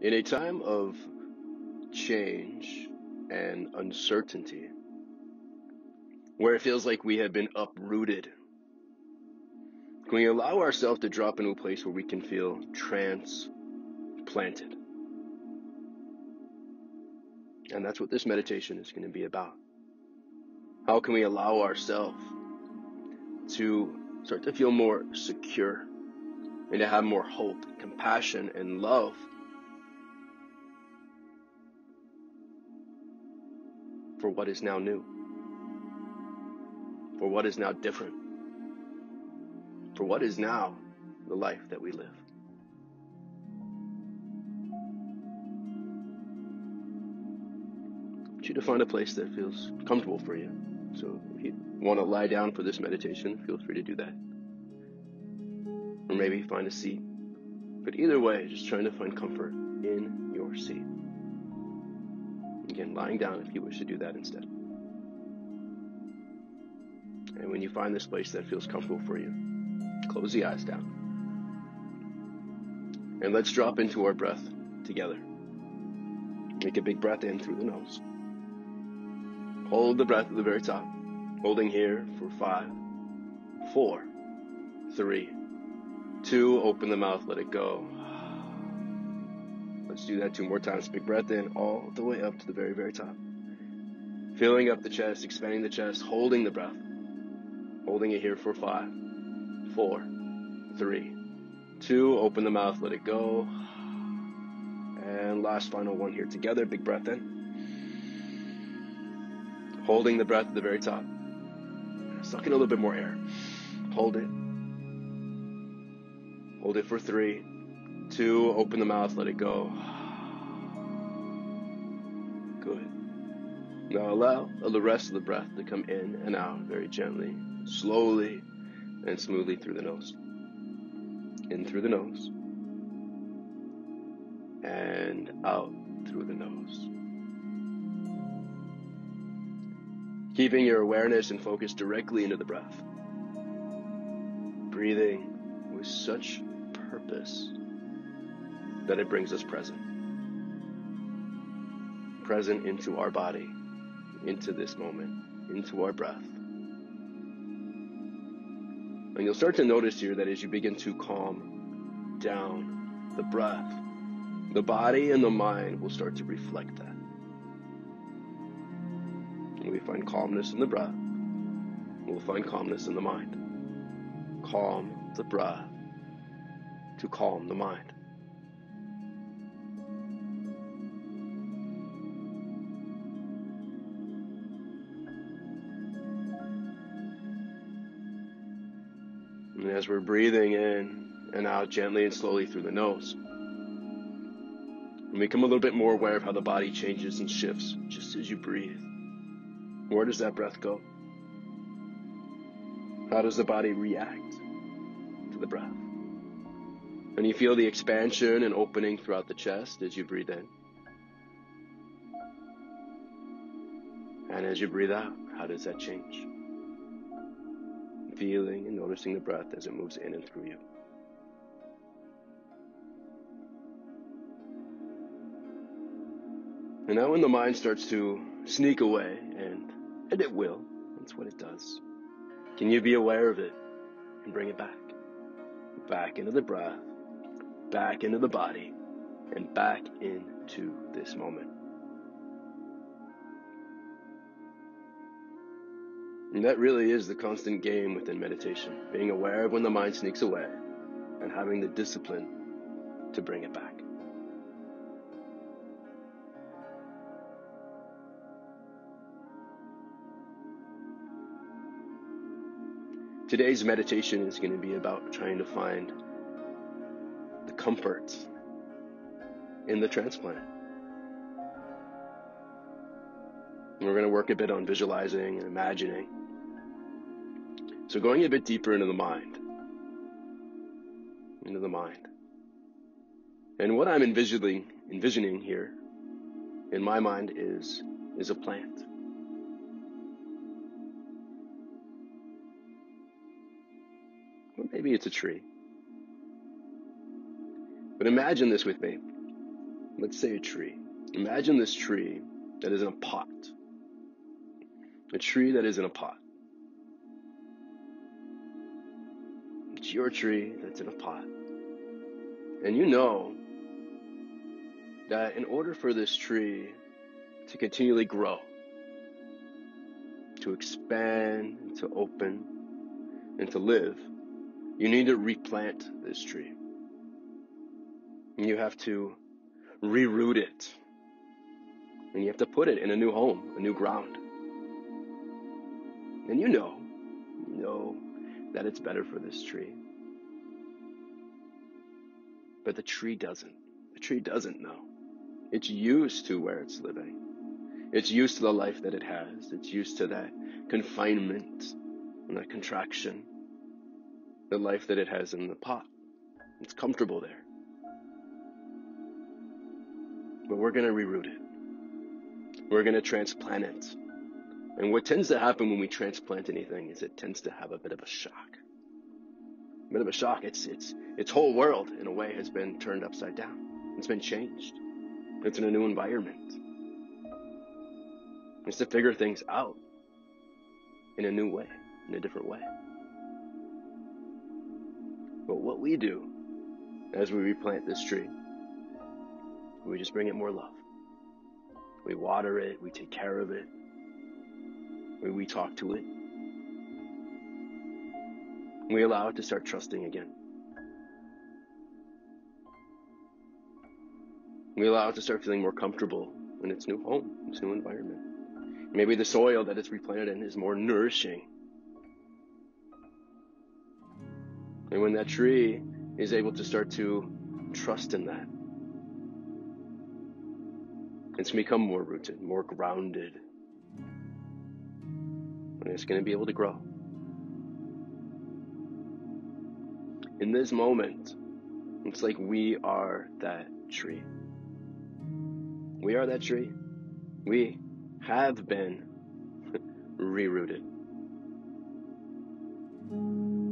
In a time of change and uncertainty, where it feels like we have been uprooted, can we allow ourselves to drop into a place where we can feel transplanted? And that's what this meditation is going to be about. How can we allow ourselves to start to feel more secure and to have more hope, compassion, and love for what is now new, for what is now different, for what is now the life that we live. I want you to find a place that feels comfortable for you. So if you want to lie down for this meditation, feel free to do that. Or maybe find a seat. But either way, just trying to find comfort in your seat. Again, lying down if you wish to do that instead. And when you find this place that feels comfortable for you, close the eyes down. And let's drop into our breath together. Make a big breath in through the nose. Hold the breath at the very top. Holding here for 5, 4, 3, 2. Open the mouth, let it go. Let's do that 2 more times. Big breath in all the way up to the very, very top. Filling up the chest, expanding the chest, holding the breath. Holding it here for 5, 4, 3, 2. Open the mouth, let it go. And last final one here together. Big breath in. Holding the breath at the very top. Suck in a little bit more air. Hold it. Hold it for 3, 2. Open the mouth, let it go. Good. Now allow the rest of the breath to come in and out very gently, slowly, and smoothly through the nose. In through the nose. And out through the nose. Keeping your awareness and focus directly into the breath. Breathing with such purpose that it brings us present. Present into our body, into this moment, into our breath. And you'll start to notice here that as you begin to calm down the breath, the body and the mind will start to reflect that. When we find calmness in the breath, we'll find calmness in the mind. Calm the breath to calm the mind. And as we're breathing in and out gently and slowly through the nose, we become a little bit more aware of how the body changes and shifts just as you breathe. Where does that breath go? How does the body react to the breath? And you feel the expansion and opening throughout the chest as you breathe in. And as you breathe out, how does that change? Feeling and noticing the breath as it moves in and through you. And now when the mind starts to sneak away, and it will, that's what it does, can you be aware of it and bring it back? Back into the breath, back into the body, and back into this moment. And that really is the constant game within meditation, being aware of when the mind sneaks away and having the discipline to bring it back. Today's meditation is going to be about trying to find the comfort in the transplant. And we're going to work a bit on visualizing and imagining. So going a bit deeper into the mind. And what I'm envisioning here in my mind is a plant. Or maybe it's a tree. But imagine this with me. let's say a tree. Imagine this tree that is in a pot. A tree that is in a pot. It's your tree that's in a pot. And you know that in order for this tree to continually grow, to expand, and to open, and to live, you need to replant this tree. And you have to reroot it. And you have to put it in a new home, a new ground. And you know that it's better for this tree. But the tree doesn't. The tree doesn't know. It's used to where it's living. It's used to the life that it has. It's used to that confinement and that contraction, the life that it has in the pot. It's comfortable there. But we're going to reroot it. We're going to transplant it. And what tends to happen when we transplant anything is it tends to have a bit of a shock. A bit of a shock. Its whole world, in a way, has been turned upside down. It's been changed. It's in a new environment. It's to figure things out in a new way, in a different way. But what we do as we replant this tree, we just bring it more love. We water it, we take care of it, we talk to it. We allow it to start trusting again. We allow it to start feeling more comfortable in its new home, its new environment. Maybe the soil that it's replanted in is more nourishing. And when that tree is able to start to trust in that, it's going to become more rooted, more grounded. And it's going to be able to grow. In this moment, it's like we are that tree. We are that tree. We have been rerouted.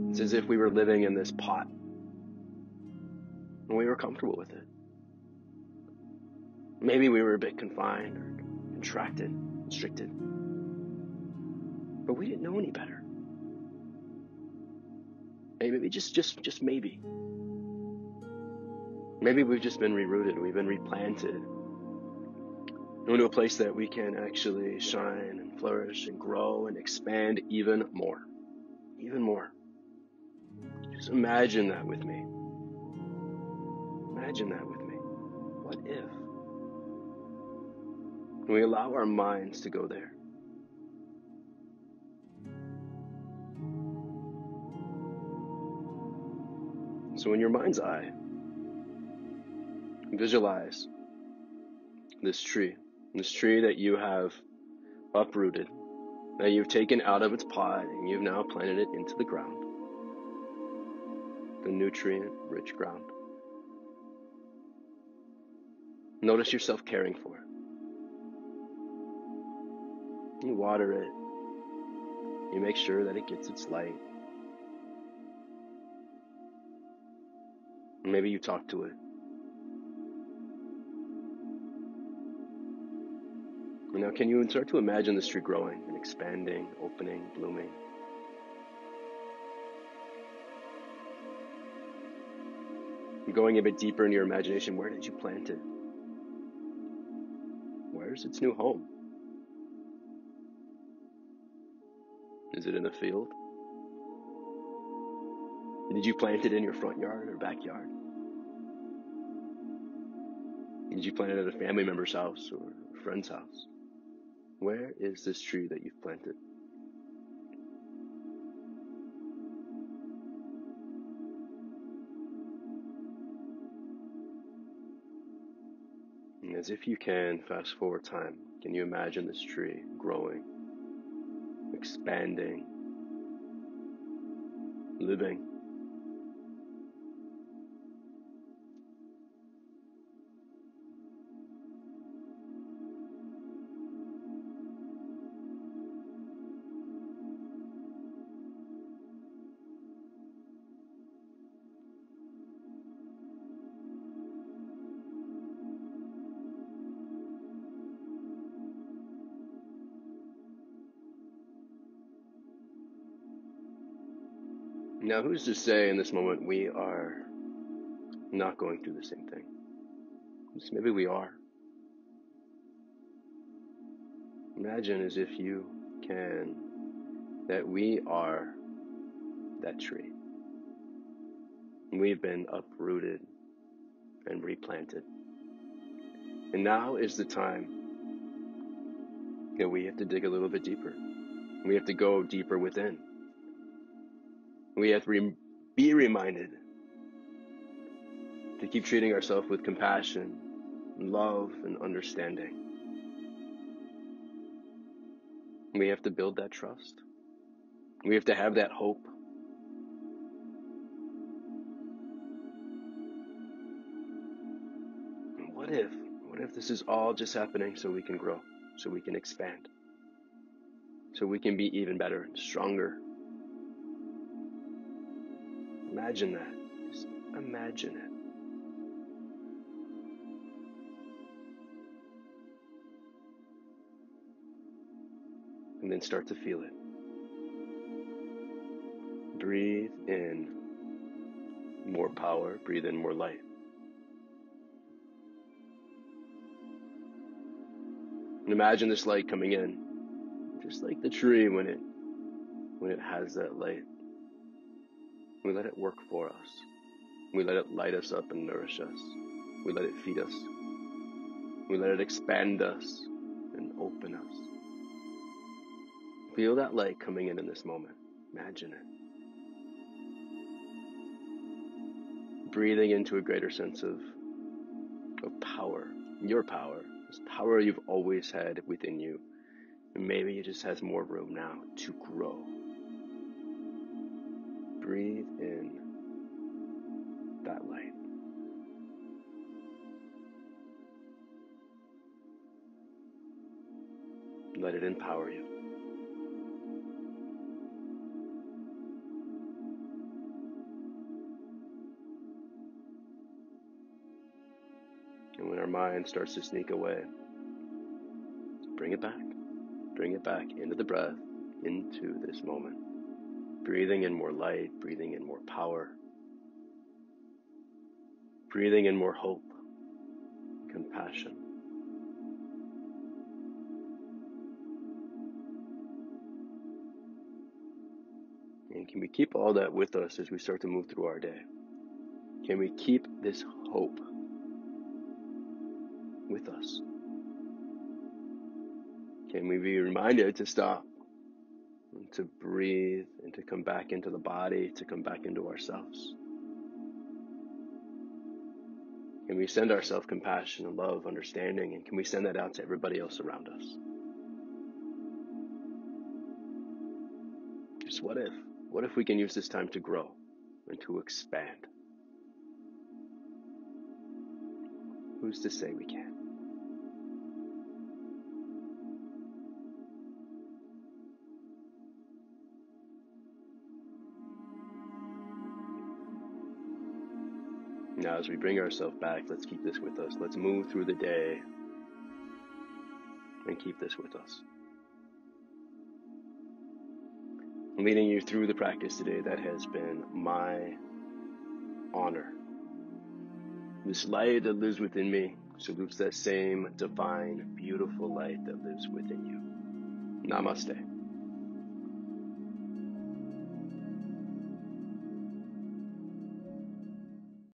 It's as if we were living in this pot and we were comfortable with it. Maybe we were a bit confined or contracted, constricted, but we didn't know any better. Maybe just maybe. Maybe we've just been rerouted. We've been replanted into a place that we can actually shine and flourish and grow and expand even more. Even more. Just imagine that with me. Imagine that with me. What if? And we allow our minds to go there. So in your mind's eye, visualize this tree that you have uprooted, that you've taken out of its pot and you've now planted it into the ground, the nutrient-rich ground. Notice yourself caring for it. You water it. You make sure that it gets its light. Maybe you talk to it. Now, can you start to imagine this tree growing and expanding, opening, blooming? Going a bit deeper into your imagination, where did you plant it? Where's its new home? Is it in a field? Did you plant it in your front yard or backyard? Did you plant it at a family member's house or a friend's house? Where is this tree that you've planted? And as if you can, fast forward time, can you imagine this tree growing, expanding, living? Now, who's to say in this moment we are not going through the same thing? Maybe we are. Imagine as if you can that we are that tree. We've been uprooted and replanted. And now is the time that we have to dig a little bit deeper. We have to go deeper within. We have to be reminded to keep treating ourselves with compassion, love, and understanding. We have to build that trust. We have to have that hope. And what if this is all just happening so we can grow, so we can expand, so we can be even better and stronger? Imagine that. Just imagine it. And then start to feel it. Breathe in more power, breathe in more light. And imagine this light coming in, just like the tree when it has that light. We let it work for us. We let it light us up and nourish us. We let it feed us. We let it expand us and open us. Feel that light coming in this moment. Imagine it. Breathing into a greater sense of power. Your power. This power you've always had within you. And maybe it just has more room now to grow. Breathe in that light. Let it empower you. And when our mind starts to sneak away, bring it back. Bring it back into the breath, into this moment. Breathing in more light, breathing in more power. Breathing in more hope, compassion. And can we keep all that with us as we start to move through our day? Can we keep this hope with us? Can we be reminded to stop, and to breathe, and to come back into the body, to come back into ourselves? Can we send ourselves compassion and love, understanding, and can we send that out to everybody else around us? Just what if? What if we can use this time to grow and to expand? Who's to say we can't? Now, as we bring ourselves back, let's keep this with us. Let's move through the day and keep this with us. I'm leading you through the practice today. That has been my honor. This light that lives within me salutes that same divine, beautiful light that lives within you. Namaste.